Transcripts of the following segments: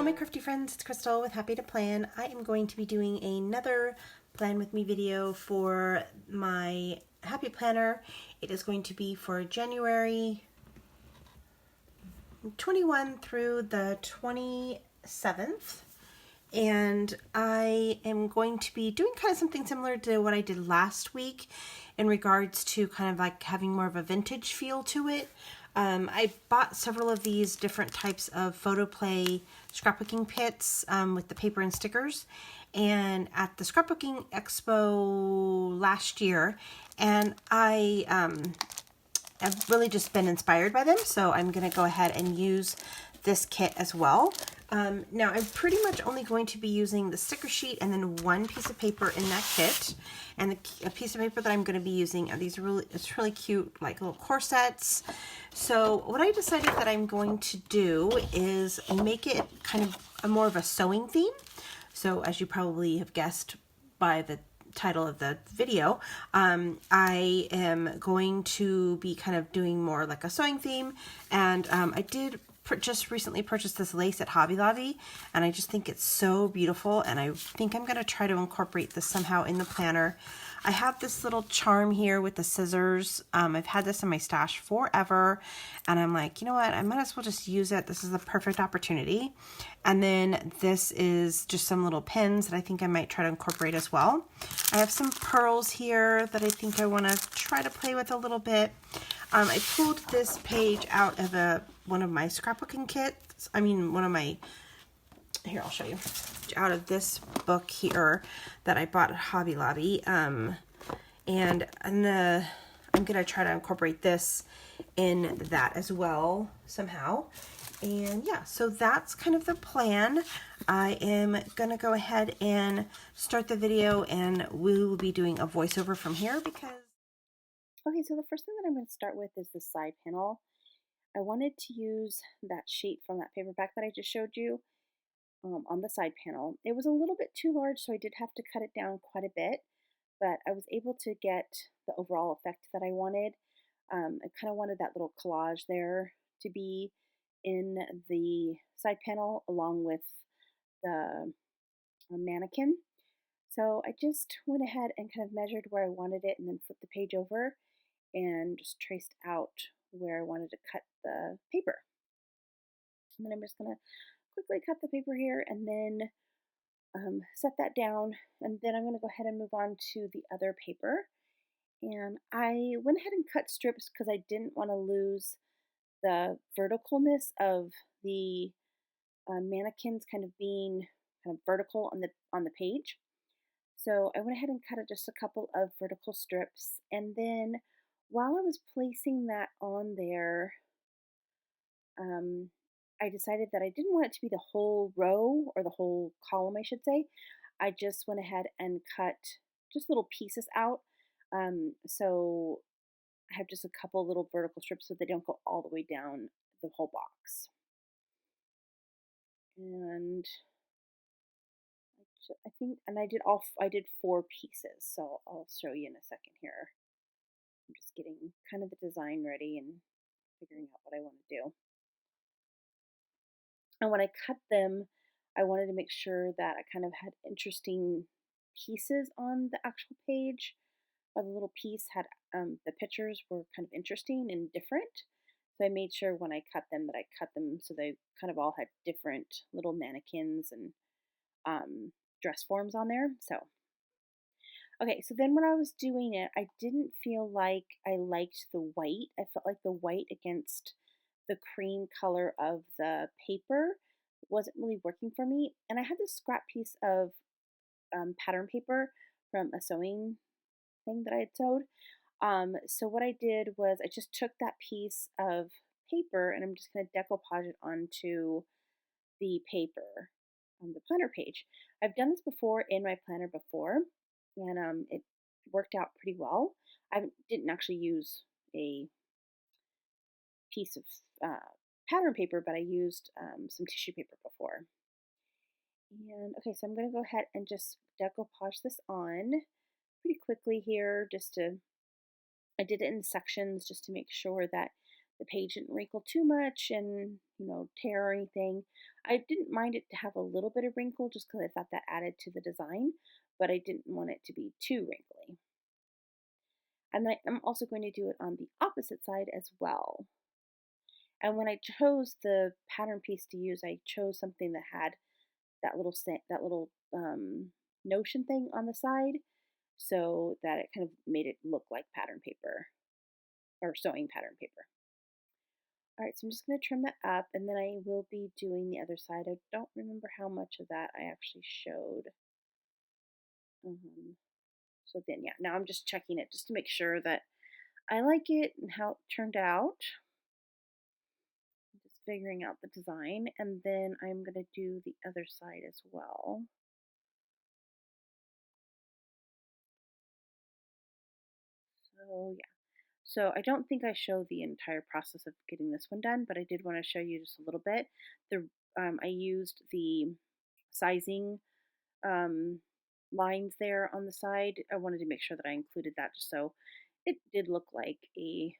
Hello my crafty friends, it's Crystal with Happy to Plan. I am going to be doing another Plan With Me video for my Happy Planner. It is going to be for January 21 through the 27th. And I am going to be doing kind of something similar to what I did last week in regards to kind of like having more of a vintage feel to it. I bought several of these different types of photo play scrapbooking kits with the paper and stickers, and at the scrapbooking expo last year, and I have really just been inspired by them, so I'm going to go ahead and use this kit as well. Now I'm pretty much only going to be using the sticker sheet and then one piece of paper in that kit. And a piece of paper that I'm going to be using are these it's really cute, like little corsets. So what I decided that I'm going to do is make it kind of more of a sewing theme. So as you probably have guessed by the title of the video, I am going to be kind of doing more like a sewing theme. And I did just recently purchased this lace at Hobby Lobby, and I just think it's so beautiful, and I think I'm going to try to incorporate this somehow in the planner. I have this little charm here with the scissors. I've had this in my stash forever, and I'm like, you know what, I might as well just use it. This is the perfect opportunity. And then this is just some little pins that I think I might try to incorporate as well. I have some pearls here that I think I want to try to play with a little bit. I pulled this page out of one of my scrapbooking kits. Here, I'll show you. Out of this book here that I bought at Hobby Lobby. I'm going to try to incorporate this in that as well somehow. And yeah, so that's kind of the plan. I am going to go ahead and start the video, and we will be doing a voiceover from here because... Okay, so the first thing that I'm going to start with is the side panel. I wanted to use that sheet from that paperback that I just showed you on the side panel. It was a little bit too large, so I did have to cut it down quite a bit, but I was able to get the overall effect that I wanted. I kind of wanted that little collage there to be in the side panel along with the mannequin. So I just went ahead and kind of measured where I wanted it and then flipped the page over and just traced out where I wanted to cut the paper. And then I'm just going to quickly cut the paper here and then set that down. And then I'm going to go ahead and move on to the other paper. And I went ahead and cut strips because I didn't want to lose the verticalness of the mannequins kind of being kind of vertical on the page. So I went ahead and cut just a couple of vertical strips, and then while I was placing that on there, I decided that I didn't want it to be the whole row or the whole column, I should say. I just went ahead and cut just little pieces out. So I have just a couple little vertical strips so they don't go all the way down the whole box. And I think, and I did 4 pieces, so I'll show you in a second here. I'm just getting kind of the design ready and figuring out what I want to do. And when I cut them, I wanted to make sure that I kind of had interesting pieces on the actual page, or the little piece had the pictures were kind of interesting and different. So I made sure when I cut them that I cut them so they kind of all had different little mannequins and dress forms on there. So okay, so then when I was doing it, I didn't feel like I liked the white. I felt like the white against the cream color of the paper wasn't really working for me. And I had this scrap piece of pattern paper from a sewing thing that I had sewed. So what I did was I just took that piece of paper and I'm just going to decoupage it onto the paper on the planner page. I've done this before in my planner before, and it worked out pretty well. I didn't actually use a piece of pattern paper, but I used some tissue paper before. And okay, so I'm going to go ahead and just decoupage this on pretty quickly here, I did it in sections just to make sure that the page didn't wrinkle too much and, tear or anything. I didn't mind it to have a little bit of wrinkle just because I thought that added to the design, but I didn't want it to be too wrinkly. And then I'm also going to do it on the opposite side as well. And when I chose the pattern piece to use, I chose something that had that little notion thing on the side, so that it kind of made it look like pattern paper or sewing pattern paper. All right, so I'm just going to trim that up, and then I will be doing the other side. I don't remember how much of that I actually showed. So then, yeah, now I'm just checking it just to make sure that I like it and how it turned out. Just figuring out the design, and then I'm going to do the other side as well. So yeah, so I don't think I show the entire process of getting this one done, but I did want to show you just a little bit. The I used the sizing um, lines there on the side. I wanted to make sure that I included that just so it did look like a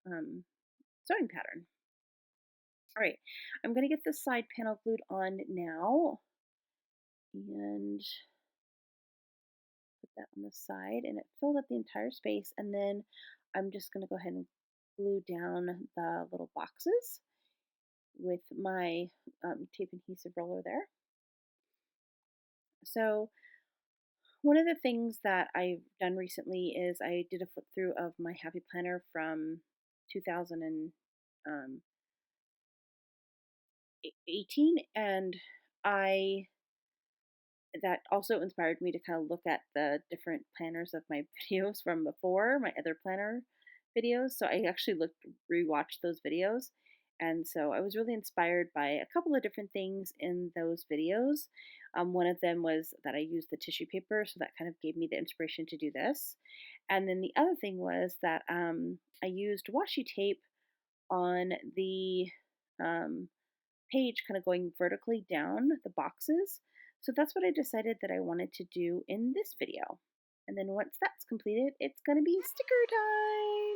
um, sewing pattern. All right, I'm going to get this side panel glued on now and put that on the side, and it filled up the entire space. And then I'm just going to go ahead and glue down the little boxes with my tape adhesive roller there. So one of the things that I've done recently is I did a flip through of my Happy Planner from 2018, and I that also inspired me to kind of look at the different planners of my videos from before, my other planner videos. So I actually rewatched those videos. And so I was really inspired by a couple of different things in those videos. One of them was that I used the tissue paper, so that kind of gave me the inspiration to do this. And then the other thing was that I used washi tape on the um, page kind of going vertically down the boxes. So that's what I decided that I wanted to do in this video. And then once that's completed, it's going to be sticker time.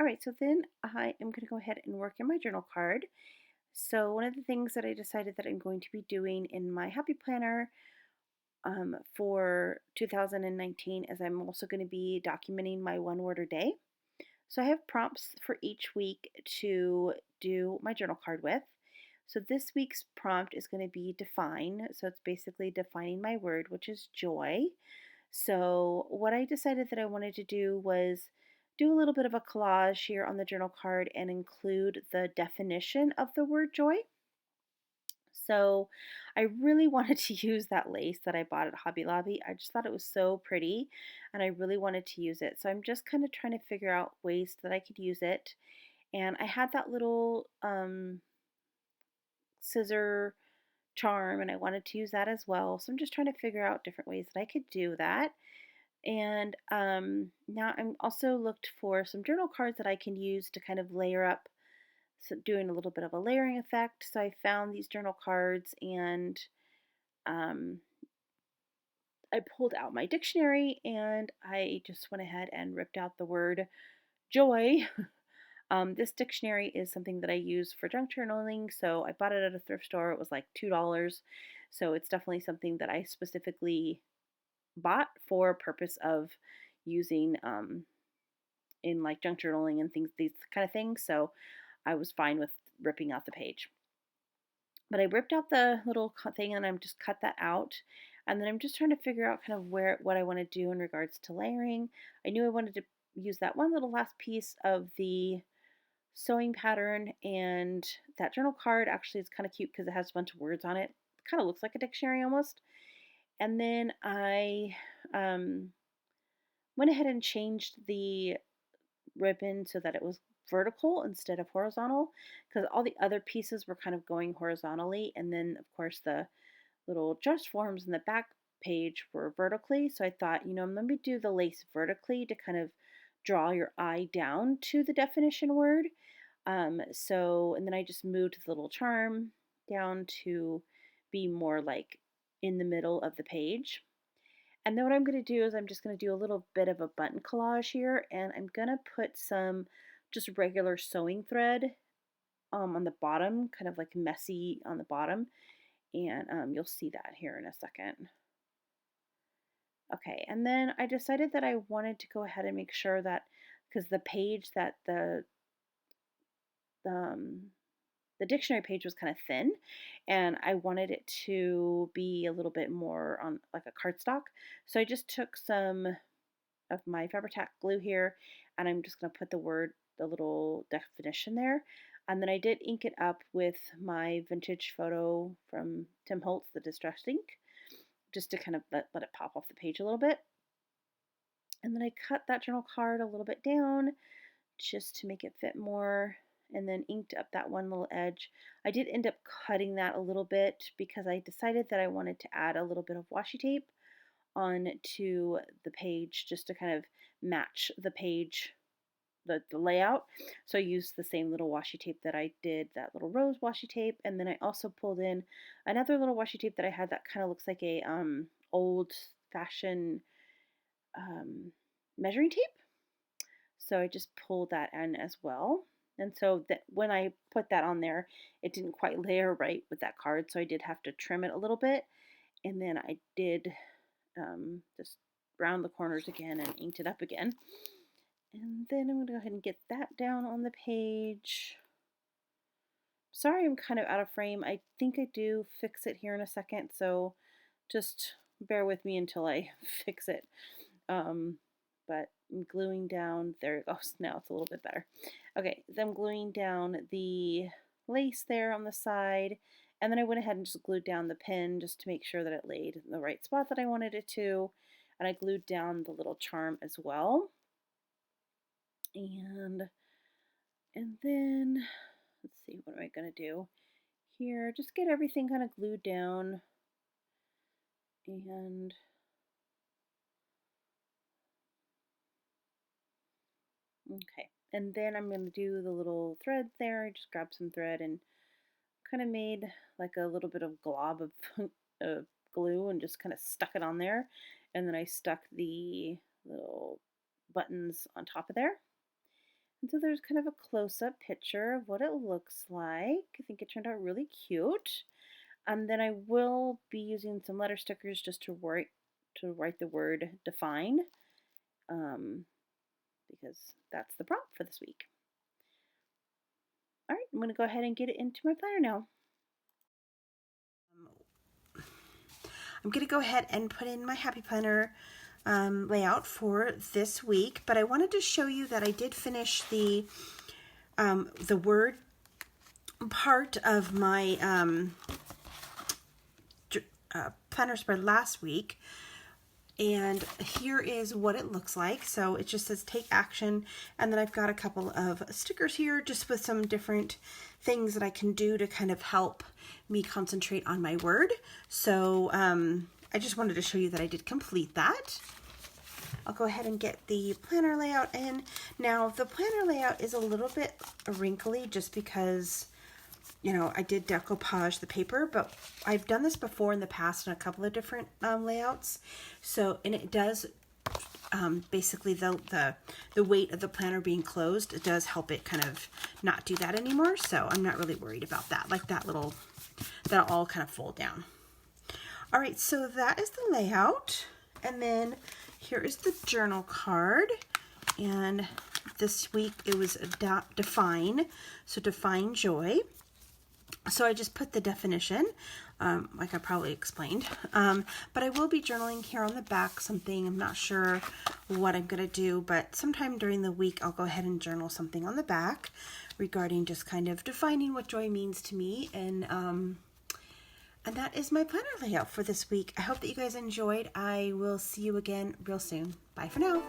All right, so then I am going to go ahead and work in my journal card. So one of the things that I decided that I'm going to be doing in my Happy Planner for 2019 is I'm also going to be documenting my one word a day. So I have prompts for each week to do my journal card with. So this week's prompt is going to be define. So it's basically defining my word, which is joy. So what I decided that I wanted to do was do a little bit of a collage here on the journal card and include the definition of the word joy. So I really wanted to use that lace that I bought at Hobby Lobby. I just thought it was so pretty and I really wanted to use it. So I'm just kind of trying to figure out ways that I could use it. And I had that little scissor charm and I wanted to use that as well. So I'm just trying to figure out different ways that I could do that. And now I'm also looked for some journal cards that I can use to kind of layer up, so doing a little bit of a layering effect. So I found these journal cards, and um, I pulled out my dictionary and I just went ahead and ripped out the word joy. This dictionary is something that I use for junk journaling, so I bought it at a thrift store. It was like $2. So it's definitely something that I specifically bought for purpose of using in like junk journaling and things, these kind of things. So I was fine with ripping out the page. But I ripped out the little thing and I'm just cut that out. And then I'm just trying to figure out kind of what I want to do in regards to layering. I knew I wanted to use that one little last piece of the sewing pattern, and that journal card actually is kind of cute because it has a bunch of words on it. It kind of looks like a dictionary almost. And then I went ahead and changed the ribbon so that it was vertical instead of horizontal, because all the other pieces were kind of going horizontally, and then of course the little dress forms in the back page were vertically. So I thought, let me do the lace vertically to kind of draw your eye down to the definition word. And then I just moved the little charm down to be more like in the middle of the page. And then what I'm going to do is I'm just going to do a little bit of a button collage here, and I'm going to put some just regular sewing thread on the bottom, kind of like messy on the bottom, and you'll see that here in a second. Okay, and then I decided that I wanted to go ahead and make sure that, because the page that um, the dictionary page was kind of thin, and I wanted it to be a little bit more on like a cardstock. So I just took some of my Fabri-Tac glue here, and I'm just going to put the little definition there. And then I did ink it up with my vintage photo from Tim Holtz, the distressed ink, just to kind of let it pop off the page a little bit. And then I cut that journal card a little bit down just to make it fit more, and then inked up that one little edge. I did end up cutting that a little bit because I decided that I wanted to add a little bit of washi tape onto the page just to kind of match the page, the layout. So I used the same little washi tape that I did, that little rose washi tape, and then I also pulled in another little washi tape that I had that kind of looks like a old fashioned measuring tape. So I just pulled that in as well. And so that when I put that on there, it didn't quite layer right with that card, so I did have to trim it a little bit. And then I did just round the corners again and inked it up again. And then I'm going to go ahead and get that down on the page. Sorry, I'm kind of out of frame. I think I do fix it here in a second, so just bear with me until I fix it. But I'm gluing down, there it goes, now it's a little bit better. Okay, so I'm gluing down the lace there on the side, and then I went ahead and just glued down the pin just to make sure that it laid in the right spot that I wanted it to, and I glued down the little charm as well. And then, let's see, what am I going to do here? Just get everything kind of glued down, and okay, and then I'm going to do the little thread there. I just grabbed some thread and kind of made like a little bit of glob of glue and just kind of stuck it on there. And then I stuck the little buttons on top of there. And so there's kind of a close-up picture of what it looks like. I think it turned out really cute. And then I will be using some letter stickers just to write the word define. Because that's the prompt for this week. All right, I'm going to go ahead and get it into my planner now. I'm going to go ahead and put in my Happy Planner layout for this week, but I wanted to show you that I did finish the word part of my planner spread last week. And here is what it looks like. So it just says take action, and then I've got a couple of stickers here just with some different things that I can do to kind of help me concentrate on my word. So I just wanted to show you that I did complete that. I'll go ahead and get the planner layout in. Now, the planner layout is a little bit wrinkly just because, you know, I did decoupage the paper, but I've done this before in the past in a couple of different layouts. So, and it does basically the weight of the planner being closed, it does help it kind of not do that anymore. So I'm not really worried about that. Like that'll all kind of fold down. All right, so that is the layout. And then here is the journal card. And this week it was define. So define joy. So I just put the definition, like I probably explained, but I will be journaling here on the back something. I'm not sure what I'm going to do, but sometime during the week I'll go ahead and journal something on the back regarding just kind of defining what joy means to me. And that is my planner layout for this week. I hope that you guys enjoyed. I will see you again real soon. Bye for now.